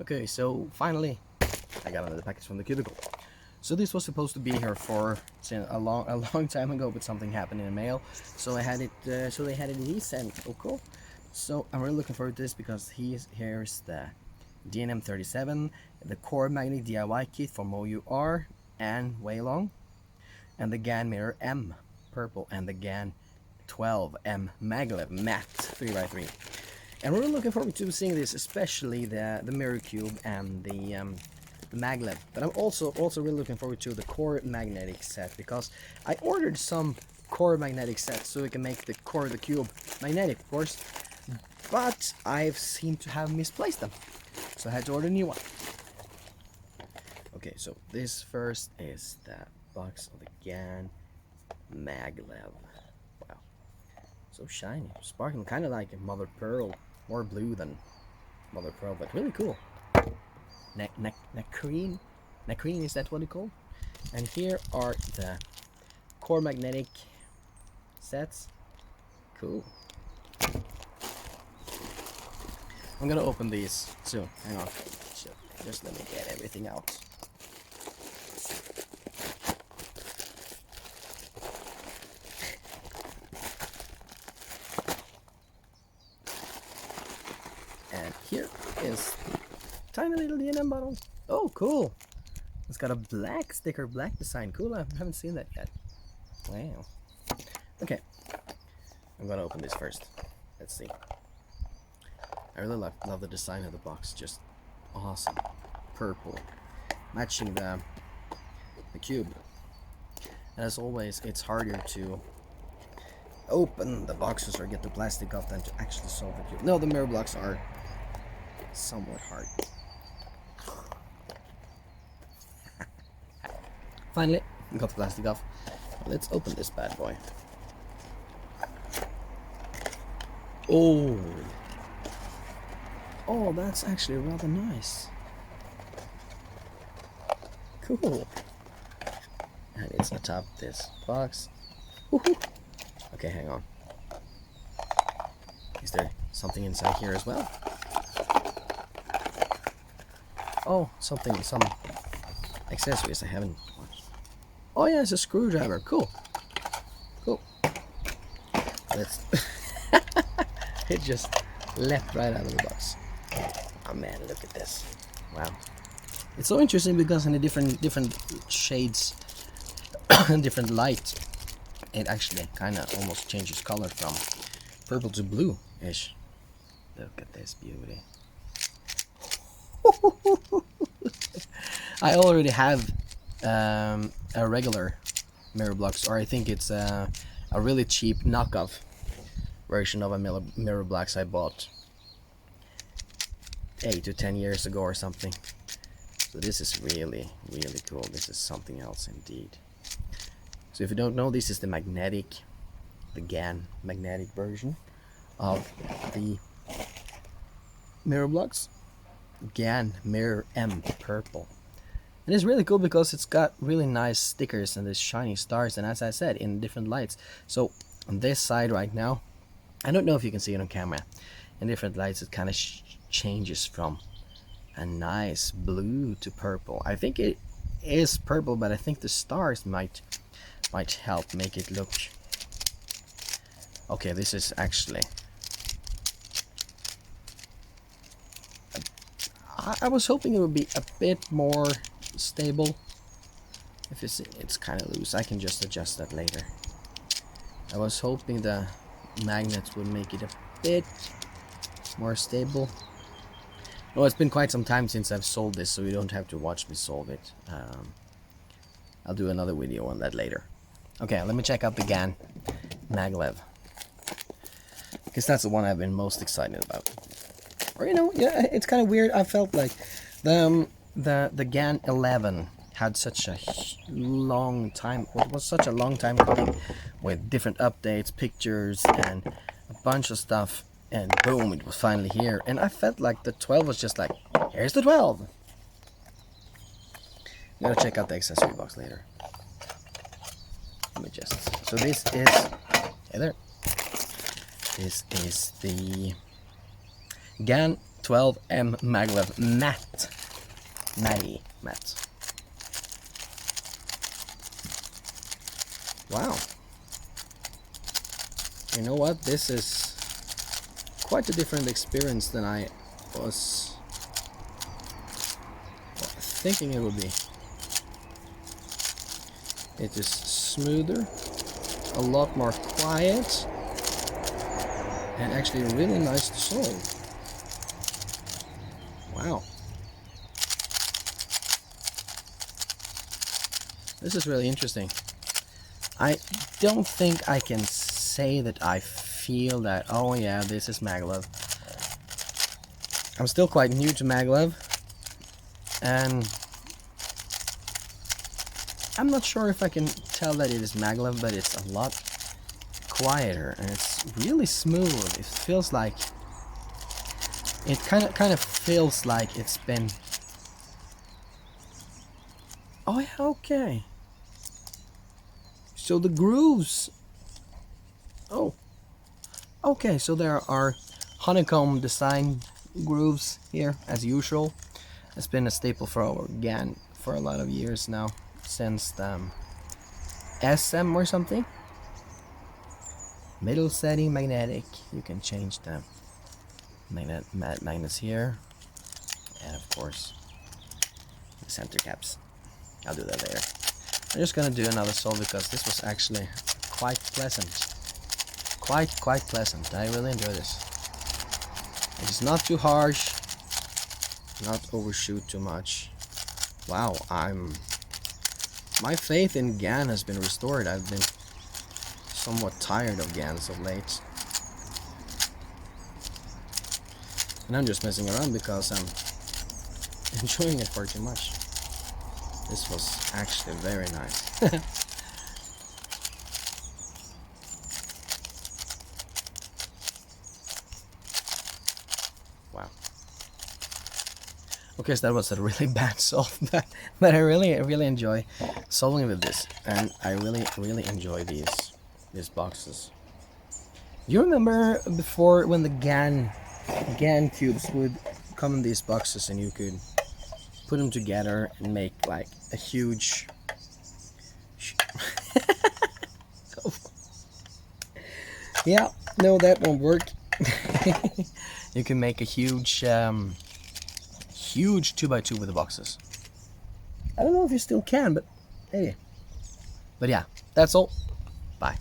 Okay, so finally I got another package from the cubicle. So this was supposed to be here for a long time ago, but something happened in the mail, so I had it. So they had it resent. Oh, cool! So I'm really looking forward to this because here's the DNM37, the core magnetic DIY kit for MoUR and Waylong, and the GAN Mirror M purple, and the GAN 12M Maglev matte 3x3. And we're really looking forward to seeing this, especially the mirror cube and the Maglev. But I'm also really looking forward to the core magnetic set, because I ordered some core magnetic sets so we can make the core of the cube magnetic, of course. But I seem to have misplaced them, so I had to order a new one. Okay, so this first is the box of the GAN Maglev. Wow, so shiny, sparkling, kind of like a mother pearl, more blue than mother pearl, but really cool. Nacrene, is that what it's called? And here are the core magnetic sets. Cool. I'm gonna open these soon. Hang on. Just let me get everything out. And here is the tiny little DNM bottle. Oh, cool. It's got a black sticker, black design. Cool, I haven't seen that yet. Wow. Okay. I'm gonna open this first. Let's see. I really love the design of the box. Just awesome. Purple. Matching the cube. And as always, it's harder to open the boxes or get the plastic off than to actually solve the cube. No, the mirror blocks are somewhat hard. Finally, we got the plastic off. Let's open this bad boy. Oh, that's actually rather nice. Cool. And it's atop this box. Okay, hang on. Is there something inside here as well? Oh, some accessories I haven't watched. Oh yeah, it's a screwdriver. Cool. Let's. It just leapt right out of the box. Oh man, look at this! Wow, it's so interesting because in the different shades, different light, it actually kind of almost changes color from purple to blue-ish. Look at this beauty. I already have a regular mirror blocks, or I think it's a really cheap knockoff version of a mirror blocks I bought 8 to 10 years ago or something. So this is really cool. This is something else indeed. So if you don't know, this is the GAN magnetic version of the mirror blocks. GAN Mirror M purple. And it's really cool because it's got really nice stickers and these shiny stars, and as I said, in different lights. So on this side right now, I don't know if you can see it on camera, in different lights it kind of changes from a nice blue to purple. I think it is purple, but I think the stars might help make it look. Okay, this is actually, I was hoping it would be a bit more stable. If it's kind of loose, I can just adjust that later. I was hoping the magnets would make it a bit more stable. Well, it's been quite some time since I've sold this, so you don't have to watch me solve it. I'll do another video on that later. Okay, let me check out the GAN Maglev, because that's the one I've been most excited about. Or yeah, it's kind of weird. I felt like the GAN 11 had such a long time. It was such a long time coming, with different updates, pictures, and a bunch of stuff. And boom, it was finally here. And I felt like the 12 was just like, here's the 12. I'm gonna check out the accessory box later. Let me just. So this is. Hey there. This is the GAN 12M Maglev matte. Matte. Wow. You know what? This is quite a different experience than I was thinking it would be. It is smoother, a lot more quiet, and actually really nice to solve. Wow. This is really interesting. I don't think I can say that I feel that, oh yeah, this is Maglev. I'm still quite new to Maglev, and I'm not sure if I can tell that it is Maglev, but it's a lot quieter and it's really smooth. It feels like it kind of feels like it's been. Oh yeah, okay. So the grooves. Oh, okay. So there are honeycomb design grooves here as usual. It's been a staple for our GAN for a lot of years now, since the SM or something. Middle setting magnetic. You can change the magnets here, and of course the center caps. I'll do that later. I'm just gonna do another solve because this was actually quite pleasant. Quite pleasant. I really enjoy this. It's not too harsh, not overshoot too much. Wow, my faith in GAN has been restored. I've been somewhat tired of GANs of late. And I'm just messing around because I'm enjoying it far too much. This was actually very nice. Wow. Okay, so that was a really bad solve, but I really enjoy solving with this, and I really enjoy these boxes. You remember before when the GAN cubes would come in these boxes and you could put them together and make like a huge yeah, no, that won't work. You can make a huge 2x2 with the boxes. I don't know if you still can, but maybe. But yeah, that's all. Bye.